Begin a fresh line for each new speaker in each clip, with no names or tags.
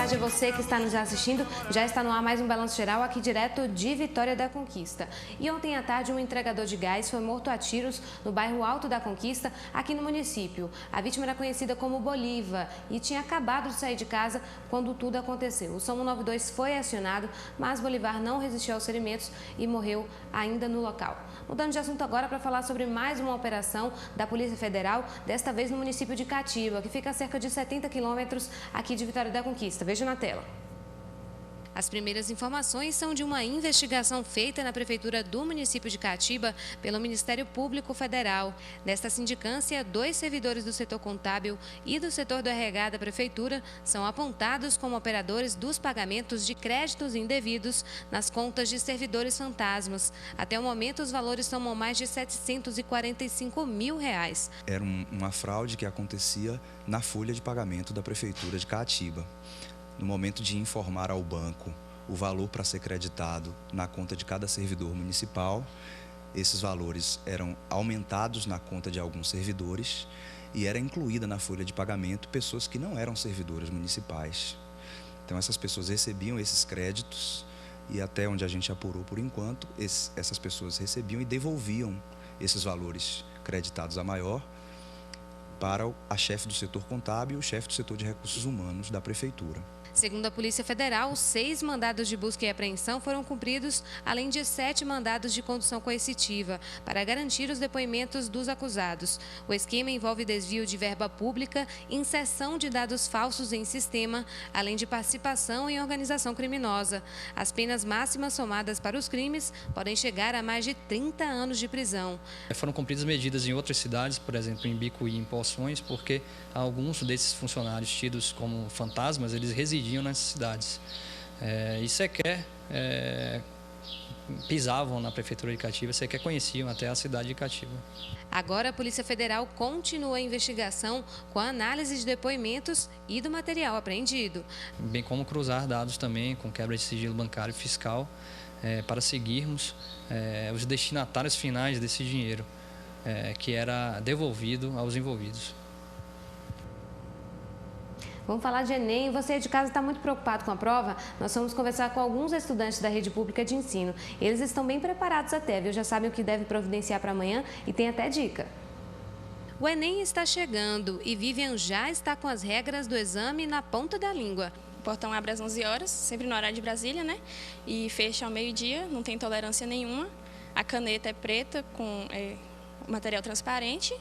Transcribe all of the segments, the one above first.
Boa tarde a você que está nos assistindo. Já está no ar mais um Balanço Geral aqui direto de Vitória da Conquista. E ontem à tarde um entregador de gás foi morto a tiros no bairro Alto da Conquista, aqui no município. A vítima era conhecida como Bolívar e tinha acabado de sair de casa quando tudo aconteceu. O SAMU 92 foi acionado, mas Bolívar não resistiu aos ferimentos e morreu ainda no local. Mudando de assunto agora para falar sobre mais uma operação da Polícia Federal, desta vez no município de Catiba, que fica a cerca de 70 quilômetros aqui de Vitória da Conquista. Veja na tela. As primeiras informações são de uma investigação feita na Prefeitura do município de Catiba pelo Ministério Público Federal. Nesta sindicância, 2 servidores do setor contábil e do setor do RH da Prefeitura são apontados como operadores dos pagamentos de créditos indevidos nas contas de servidores fantasmas. Até o momento, os valores somam mais de R$745 mil.
Era uma fraude que acontecia na folha de pagamento da Prefeitura de Catiba. No momento de informar ao banco o valor para ser creditado na conta de cada servidor municipal, esses valores eram aumentados na conta de alguns servidores e era incluída na folha de pagamento pessoas que não eram servidores municipais. Então essas pessoas recebiam esses créditos e até onde a gente apurou por enquanto, essas pessoas recebiam e devolviam esses valores creditados a maior para a chefe do setor contábil e o chefe do setor de recursos humanos da Prefeitura.
Segundo a Polícia Federal, 6 mandados de busca e apreensão foram cumpridos, além de 7 mandados de condução coercitiva, para garantir os depoimentos dos acusados. O esquema envolve desvio de verba pública, inserção de dados falsos em sistema, além de participação em organização criminosa. As penas máximas somadas para os crimes podem chegar a mais de 30 anos de prisão.
Foram cumpridas medidas em outras cidades, por exemplo, em Bicuí e em Poções, porque alguns desses funcionários tidos como fantasmas, eles residiam nessas cidades e sequer pisavam na Prefeitura de Catiba, sequer conheciam até a cidade de Catiba.
Agora a Polícia Federal continua a investigação com a análise de depoimentos e do material apreendido.
Bem como cruzar dados também com quebra de sigilo bancário e fiscal para seguirmos os destinatários finais desse dinheiro que era devolvido aos envolvidos.
Vamos falar de Enem. Você de casa está muito preocupado com a prova? Nós vamos conversar com alguns estudantes da rede pública de ensino. Eles estão bem preparados até, viu? Já sabem o que deve providenciar para amanhã e tem até dica. O Enem está chegando e Vivian já está com as regras do exame na ponta da língua.
O portão abre às 11 horas, sempre no horário de Brasília, né? E fecha ao meio-dia, não tem tolerância nenhuma. A caneta é preta com material transparente.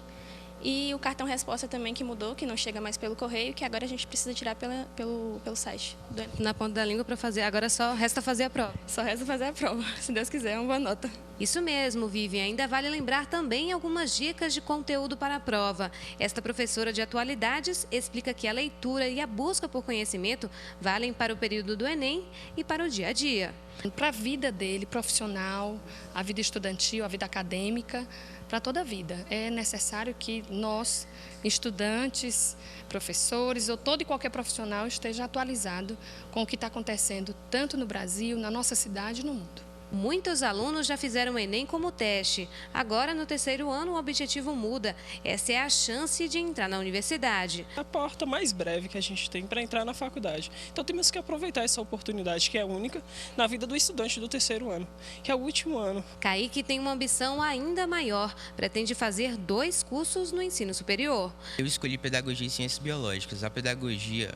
E o cartão resposta também que mudou, que não chega mais pelo correio, que agora a gente precisa tirar pelo site.
Na ponta da língua para fazer, agora só resta fazer a prova.
Só resta fazer a prova, se Deus quiser, uma boa nota.
Isso mesmo, Vivian. Ainda vale lembrar também algumas dicas de conteúdo para a prova. Esta professora de atualidades explica que a leitura e a busca por conhecimento valem para o período do Enem e para o dia a dia.
Para a vida dele, profissional, a vida estudantil, a vida acadêmica, para toda a vida. É necessário que nós, estudantes, professores ou todo e qualquer profissional esteja atualizado com o que está acontecendo tanto no Brasil, na nossa cidade e no mundo.
Muitos alunos já fizeram o Enem como teste. Agora, no 3º ano, o objetivo muda. Essa é a chance de entrar na universidade.
A porta mais breve que a gente tem para entrar na faculdade. Então, temos que aproveitar essa oportunidade que é única na vida do estudante do 3º ano, que é o último ano.
Kaique tem uma ambição ainda maior. Pretende fazer 2 cursos no ensino superior.
Eu escolhi Pedagogia e Ciências Biológicas. A pedagogia,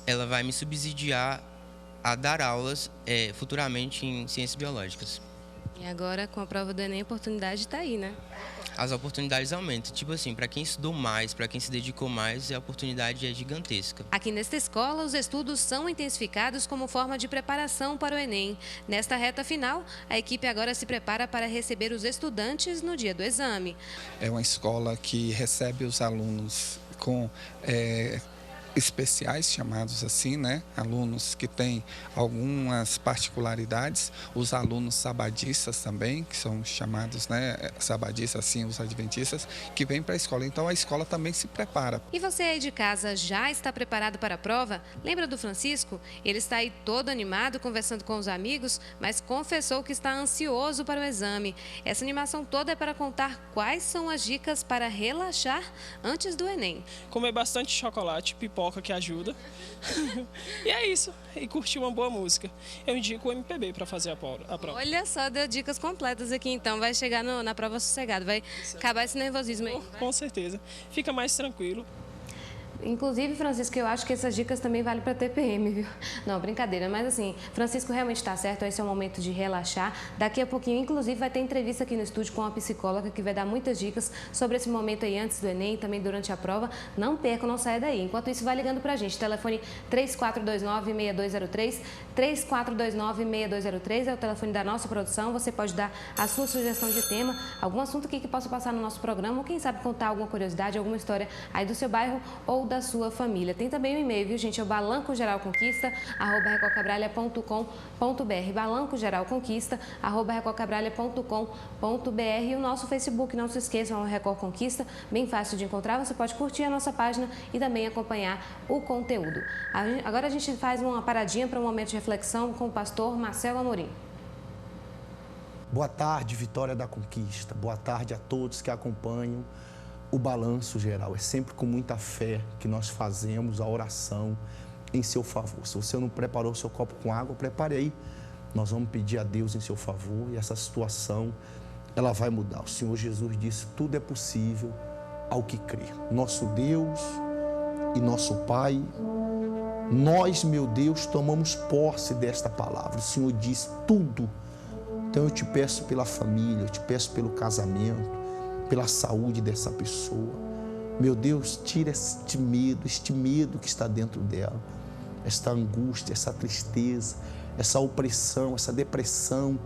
ela vai me subsidiar a dar aulas futuramente em ciências biológicas.
E agora, com a prova do Enem, a oportunidade está aí, né?
As oportunidades aumentam. Tipo assim, para quem estudou mais, para quem se dedicou mais, a oportunidade é gigantesca.
Aqui nesta escola, os estudos são intensificados como forma de preparação para o Enem. Nesta reta final, a equipe agora se prepara para receber os estudantes no dia do exame.
É uma escola que recebe os alunos com especiais, chamados assim, né? Alunos que têm algumas particularidades, os alunos sabadistas também, que são chamados, né, sabadistas, assim, os adventistas, que vêm para a escola. Então a escola também se prepara.
E você aí de casa já está preparado para a prova? Lembra do Francisco? Ele está aí todo animado, conversando com os amigos, mas confessou que está ansioso para o exame. Essa animação toda é para contar quais são as dicas para relaxar antes do Enem.
Comer bastante chocolate, pipoca pipoca que ajuda. E é isso. E curtir uma boa música. Eu indico o MPB para fazer a prova.
Olha só, deu dicas completas aqui então. Vai chegar na prova sossegado, vai acabar esse nervosismo aí.
Com certeza. Fica mais tranquilo.
Inclusive, Francisco, eu acho que essas dicas também valem para TPM, viu? Não, brincadeira, mas assim, Francisco realmente está certo, esse é o momento de relaxar. Daqui a pouquinho, inclusive, vai ter entrevista aqui no estúdio com uma psicóloga que vai dar muitas dicas sobre esse momento aí antes do Enem e também durante a prova. Não perca, não saia daí. Enquanto isso, vai ligando para a gente. Telefone 3429-6203, 3429-6203 é o telefone da nossa produção. Você pode dar a sua sugestão de tema, algum assunto aqui que possa passar no nosso programa ou quem sabe contar alguma curiosidade, alguma história aí do seu bairro ou da sua família. Tem também o e-mail, viu, gente? É o balancogeralconquista@recordcabralha.com.br, balancogeralconquista@recordcabralha.com.br e o nosso Facebook, não se esqueçam, é o Record Conquista, bem fácil de encontrar. Você pode curtir a nossa página e também acompanhar o conteúdo. Agora a gente faz uma paradinha para um momento de reflexão com o pastor Marcelo Amorim.
Boa tarde, Vitória da Conquista. Boa tarde a todos que acompanham o Balanço Geral. É sempre com muita fé que nós fazemos a oração em seu favor. Se você não preparou o seu copo com água, prepare aí. Nós vamos pedir a Deus em seu favor e essa situação, ela vai mudar. O Senhor Jesus disse, tudo é possível ao que crê. Nosso Deus e nosso Pai, nós, meu Deus, tomamos posse desta palavra. O Senhor diz tudo. Então eu te peço pela família, eu te peço pelo casamento, pela saúde dessa pessoa. Meu Deus, tira este medo que está dentro dela, esta angústia, essa tristeza, essa opressão, essa depressão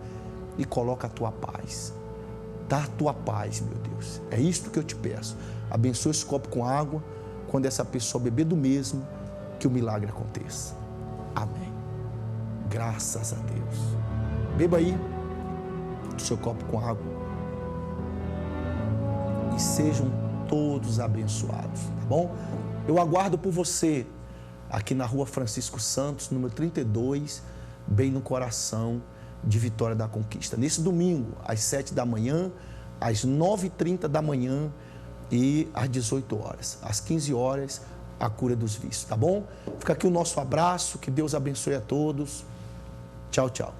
e coloca a tua paz. Dá a tua paz, meu Deus. É isto que eu te peço. Abençoa esse copo com água, quando essa pessoa beber do mesmo, que o milagre aconteça. Amém. Graças a Deus. Beba aí o seu copo com água. E sejam todos abençoados, tá bom? Eu aguardo por você aqui na Rua Francisco Santos, número 32, bem no coração de Vitória da Conquista. Nesse domingo, às 7 da manhã, às 9h30 da manhã e às 18 horas. Às 15 horas, a cura dos vícios, tá bom? Fica aqui o nosso abraço, que Deus abençoe a todos. Tchau, tchau.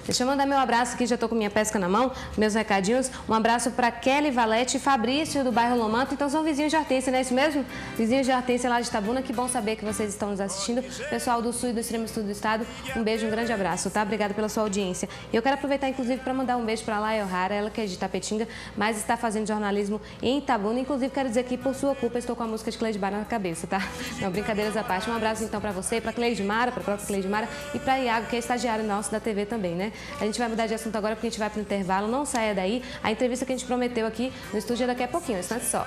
Deixa eu mandar meu abraço aqui, já estou com minha pesca na mão, meus recadinhos. Um abraço para Kelly Valete e Fabrício, do bairro Lomanto. Então são vizinhos de Hortência, não é isso mesmo? Vizinhos de Hortência lá de Itabuna, que bom saber que vocês estão nos assistindo. Pessoal do Sul e do Extremo Sul do Estado, um beijo, um grande abraço, tá? Obrigada pela sua audiência. E eu quero aproveitar, inclusive, para mandar um beijo para a Laia O'Hara, ela que é de Itapetinga, mas está fazendo jornalismo em Itabuna. Inclusive, quero dizer que, por sua culpa, estou com a música de Cleidmara na cabeça, tá? Não, brincadeiras à parte. Um abraço, então, para você, para Cleidmara, para a própria Cleidmara e para Iago, que é estagiário nosso da TV também, né? A gente vai mudar de assunto agora porque a gente vai para o intervalo. Não saia daí. A entrevista que a gente prometeu aqui no estúdio é daqui a pouquinho, um instante só.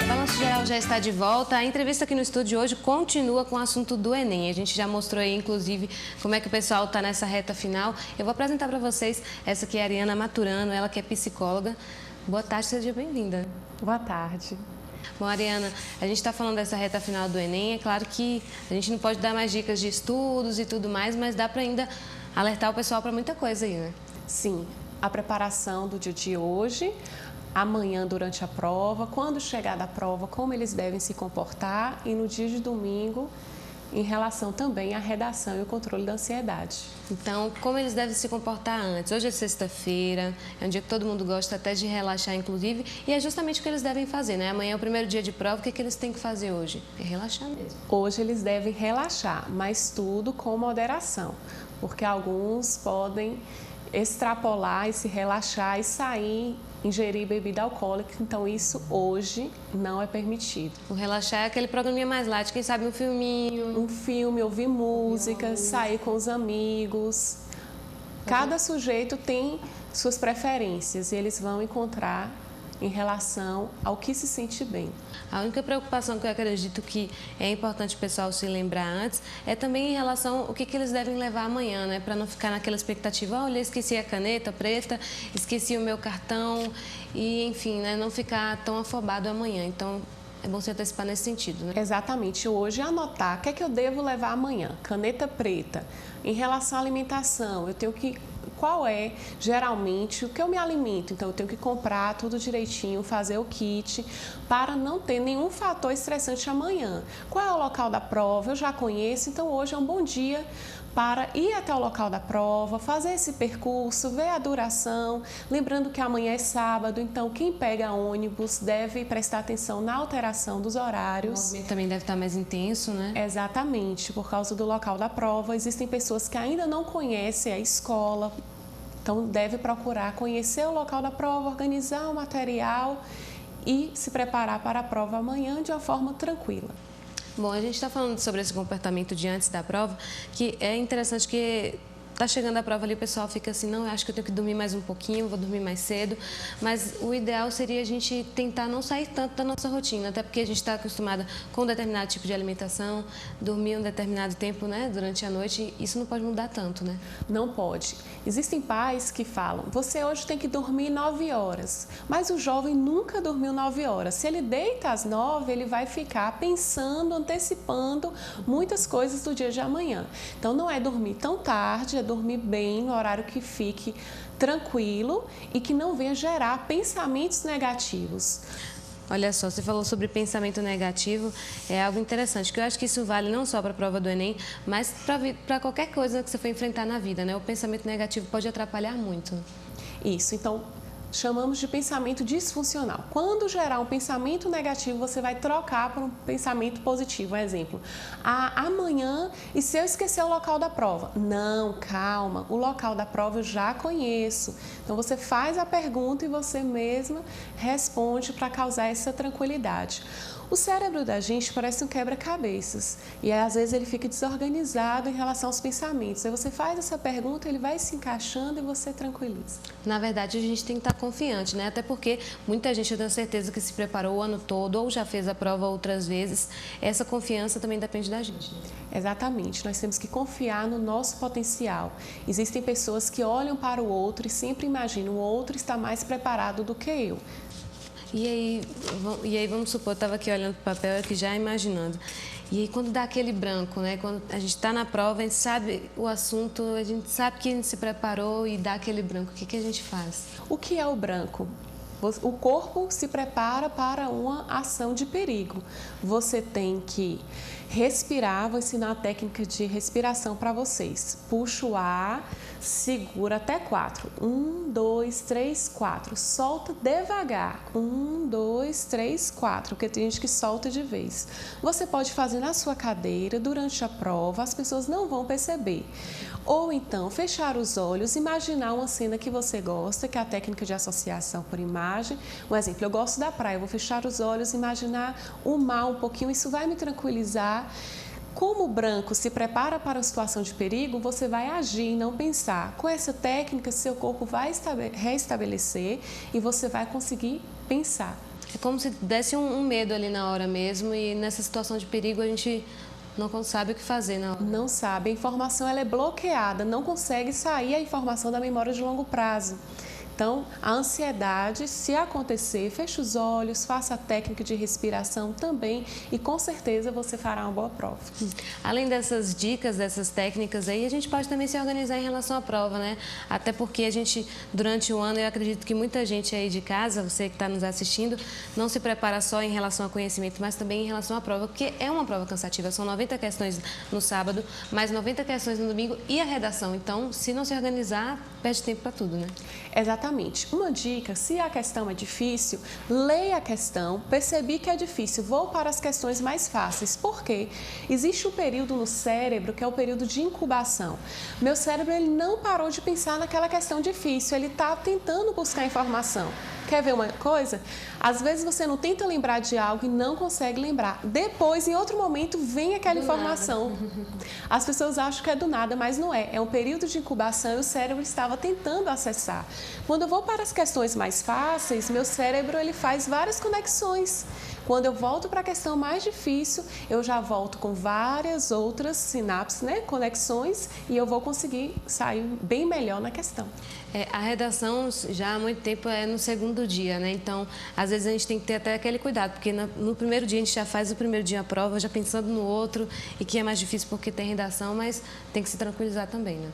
O Balanço Geral já está de volta. A entrevista aqui no estúdio hoje continua com o assunto do Enem. A gente já mostrou aí, inclusive, como é que o pessoal está nessa reta final. Eu vou apresentar para vocês essa aqui é a Ariana Maturano, ela que é psicóloga. Boa tarde, seja bem-vinda.
Boa tarde.
Bom, Ariana, a gente está falando dessa reta final do Enem. É claro que a gente não pode dar mais dicas de estudos e tudo mais, mas dá para ainda alertar o pessoal para muita coisa aí, né?
Sim, a preparação do dia de hoje, amanhã durante a prova, quando chegar da prova, como eles devem se comportar e no dia de domingo, em relação também à redação e o controle da ansiedade.
Então, como eles devem se comportar antes? Hoje é sexta-feira, é um dia que todo mundo gosta até de relaxar, inclusive, e é justamente o que eles devem fazer, né? Amanhã é o primeiro dia de prova, o que eles têm que fazer hoje? É relaxar mesmo.
Hoje eles devem relaxar, mas tudo com moderação, porque alguns podem extrapolar e se relaxar e sair, ingerir bebida alcoólica, então isso hoje não é permitido.
O relaxar é aquele programinha mais light, quem sabe um filminho.
Um filme, ouvir música, sair com os amigos. Cada sujeito tem suas preferências e eles vão encontrar em relação ao que se sente bem.
A única preocupação que eu acredito que é importante o pessoal se lembrar antes é também em relação ao que eles devem levar amanhã, né? Para não ficar naquela expectativa, olha, esqueci a caneta preta, esqueci o meu cartão e, enfim, né? Não ficar tão afobado amanhã. Então, é bom se antecipar nesse sentido, né?
Exatamente. Hoje, anotar o que é que eu devo levar amanhã. Caneta preta. Em relação à alimentação, eu tenho que... Qual é, geralmente, o que eu me alimento? Então, eu tenho que comprar tudo direitinho, fazer o kit, para não ter nenhum fator estressante amanhã. Qual é o local da prova? Eu já conheço, então hoje é um bom dia para ir até o local da prova, fazer esse percurso, ver a duração. Lembrando que amanhã é sábado, então quem pega ônibus deve prestar atenção na alteração dos horários.
O movimento também deve estar mais intenso, né?
Exatamente, por causa do local da prova. Existem pessoas que ainda não conhecem a escola, então deve procurar conhecer o local da prova, organizar o material e se preparar para a prova amanhã de uma forma tranquila.
Bom, a gente está falando sobre esse comportamento de antes da prova, que é interessante que está chegando a prova ali, o pessoal fica assim, não, eu acho que eu tenho que dormir mais um pouquinho, vou dormir mais cedo, mas o ideal seria a gente tentar não sair tanto da nossa rotina, até porque a gente está acostumada com um determinado tipo de alimentação, dormir um determinado tempo, né, durante a noite, isso não pode mudar tanto, né?
Não pode. Existem pais que falam, você hoje tem que dormir 9 horas, mas o jovem nunca dormiu 9 horas. Se ele deita às 9, ele vai ficar pensando, antecipando muitas coisas do dia de amanhã. Então, não é dormir tão tarde, é dormir bem, no horário que fique tranquilo e que não venha gerar pensamentos negativos.
Olha só, você falou sobre pensamento negativo, é algo interessante, que eu acho que isso vale não só para a prova do Enem, mas para qualquer coisa que você for enfrentar na vida, né? O pensamento negativo pode atrapalhar muito.
Isso, então chamamos de pensamento disfuncional. Quando gerar um pensamento negativo, você vai trocar por um pensamento positivo. Um exemplo, amanhã, e se eu esquecer o local da prova? Não, calma, o local da prova eu já conheço. Então, você faz a pergunta e você mesma responde para causar essa tranquilidade. O cérebro da gente parece um quebra-cabeças e às vezes ele fica desorganizado em relação aos pensamentos. Aí você faz essa pergunta, ele vai se encaixando e você tranquiliza.
Na verdade, a gente tem que estar confiante, né? Até porque muita gente, eu tenho certeza que se preparou o ano todo ou já fez a prova outras vezes. Essa confiança também depende da gente.
Exatamente, nós temos que confiar no nosso potencial. Existem pessoas que olham para o outro e sempre imaginam o outro está mais preparado do que eu.
E aí vamos supor, eu estava aqui olhando para o papel aqui já imaginando. E aí quando dá aquele branco, né? Quando a gente está na prova, a gente sabe o assunto, a gente sabe que a gente se preparou e dá aquele branco. O que a gente faz?
O que é o branco? O corpo se prepara para uma ação de perigo. Você tem que respirar, vou ensinar a técnica de respiração para vocês. Puxa o ar, segura até 4. 1, 2, 3, 4. Solta devagar. 1, 2, 3, 4, porque tem gente que solta de vez. Você pode fazer na sua cadeira durante a prova, as pessoas não vão perceber. Ou então, fechar os olhos, imaginar uma cena que você gosta, que é a técnica de associação por imagem. Um exemplo, eu gosto da praia, eu vou fechar os olhos, imaginar o mar um pouquinho, isso vai me tranquilizar. Como o branco se prepara para uma situação de perigo, você vai agir e não pensar. Com essa técnica, seu corpo vai restabelecer e você vai conseguir pensar.
É como se desse um medo ali na hora mesmo e nessa situação de perigo a gente não sabe o que fazer na hora.
Não sabe, a informação ela é bloqueada, não consegue sair a informação da memória de longo prazo. Então, a ansiedade, se acontecer, feche os olhos, faça a técnica de respiração também e com certeza você fará uma boa prova.
Além dessas dicas, dessas técnicas aí, a gente pode também se organizar em relação à prova, né? Até porque a gente, durante o ano, eu acredito que muita gente aí de casa, você que está nos assistindo, não se prepara só em relação ao conhecimento, mas também em relação à prova, porque é uma prova cansativa. São 90 questões no sábado, mais 90 questões no domingo e a redação. Então, se não se organizar, perde tempo para tudo, né?
Exatamente. Uma dica, se a questão é difícil, leia a questão, percebi que é difícil, vou para as questões mais fáceis. Por quê? Existe um período no cérebro que é o período de incubação. Meu cérebro ele não parou de pensar naquela questão difícil, ele está tentando buscar informação. Quer ver uma coisa? Às vezes você não tenta lembrar de algo e não consegue lembrar. Depois, em outro momento, vem aquela informação. As pessoas acham que é do nada, mas não é. É um período de incubação e o cérebro estava tentando acessar. Quando eu vou para as questões mais fáceis, meu cérebro ele faz várias conexões. Quando eu volto para a questão mais difícil, eu já volto com várias outras sinapses, né, conexões, e eu vou conseguir sair bem melhor na questão.
A redação já há muito tempo é no segundo dia, né? Então, às vezes a gente tem que ter até aquele cuidado, porque no primeiro dia a gente já faz o primeiro dia a prova, já pensando no outro, e que é mais difícil porque tem redação, mas tem que se tranquilizar também, né?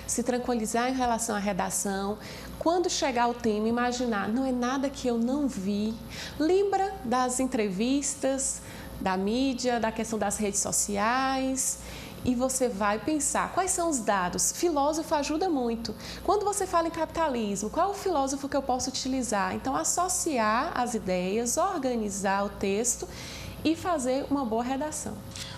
Se tranquilizar em relação à redação. Quando chegar o tema, imaginar, não é nada que eu não vi. Lembra das entrevistas, da mídia, da questão das redes sociais. E você vai pensar, quais são os dados? Filósofo ajuda muito. Quando você fala em capitalismo, qual é o filósofo que eu posso utilizar? Então, associar as ideias, organizar o texto e fazer uma boa redação.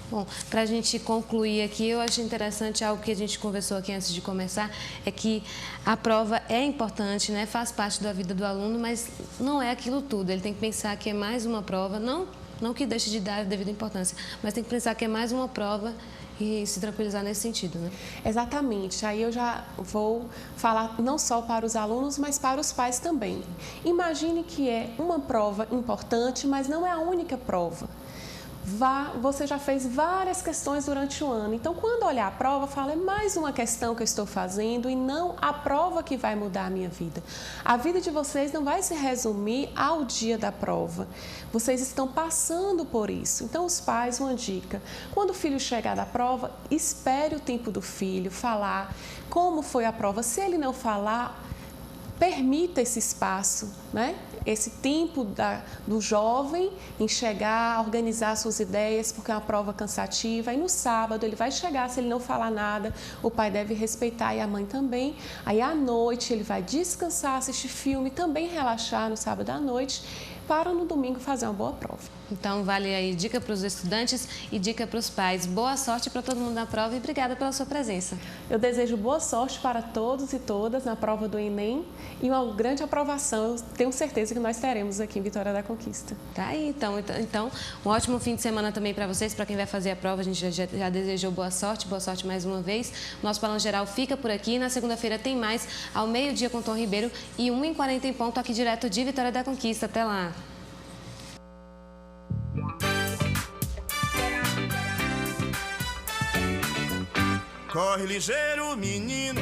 Bom, para a gente concluir aqui, eu acho interessante algo que a gente conversou aqui antes de começar, é que a prova é importante, né? Faz parte da vida do aluno, mas não é aquilo tudo. Ele tem que pensar que é mais uma prova, não que deixe de dar a devida importância, mas tem que pensar que é mais uma prova e se tranquilizar nesse sentido, né?
Exatamente. Aí eu já vou falar não só para os alunos, mas para os pais também. Imagine que é uma prova importante, mas não é a única prova. Você já fez várias questões durante o ano. Então, quando olhar a prova, fala, é mais uma questão que eu estou fazendo e não a prova que vai mudar a minha vida. A vida de vocês não vai se resumir ao dia da prova. Vocês estão passando por isso. Então, os pais, uma dica, quando o filho chegar da prova, espere o tempo do filho falar como foi a prova. Se ele não falar, permita esse espaço, né? Esse tempo do jovem em chegar, organizar suas ideias, porque é uma prova cansativa. Aí no sábado ele vai chegar, se ele não falar nada, o pai deve respeitar e a mãe também. Aí à noite ele vai descansar, assistir filme, também relaxar no sábado à noite, para no domingo fazer uma boa prova.
Então, vale aí dica para os estudantes e dica para os pais. Boa sorte para todo mundo na prova e obrigada pela sua presença.
Eu desejo boa sorte para todos e todas na prova do Enem e uma grande aprovação. Eu tenho certeza que nós teremos aqui em Vitória da Conquista.
Tá aí, então um ótimo fim de semana também para vocês, para quem vai fazer a prova. A gente já desejou boa sorte mais uma vez. Nosso Balanço Geral fica por aqui. Na segunda-feira tem mais, ao meio-dia com Tom Ribeiro e 1h40 em ponto aqui direto de Vitória da Conquista. Até lá.
Corre ligeiro, menino,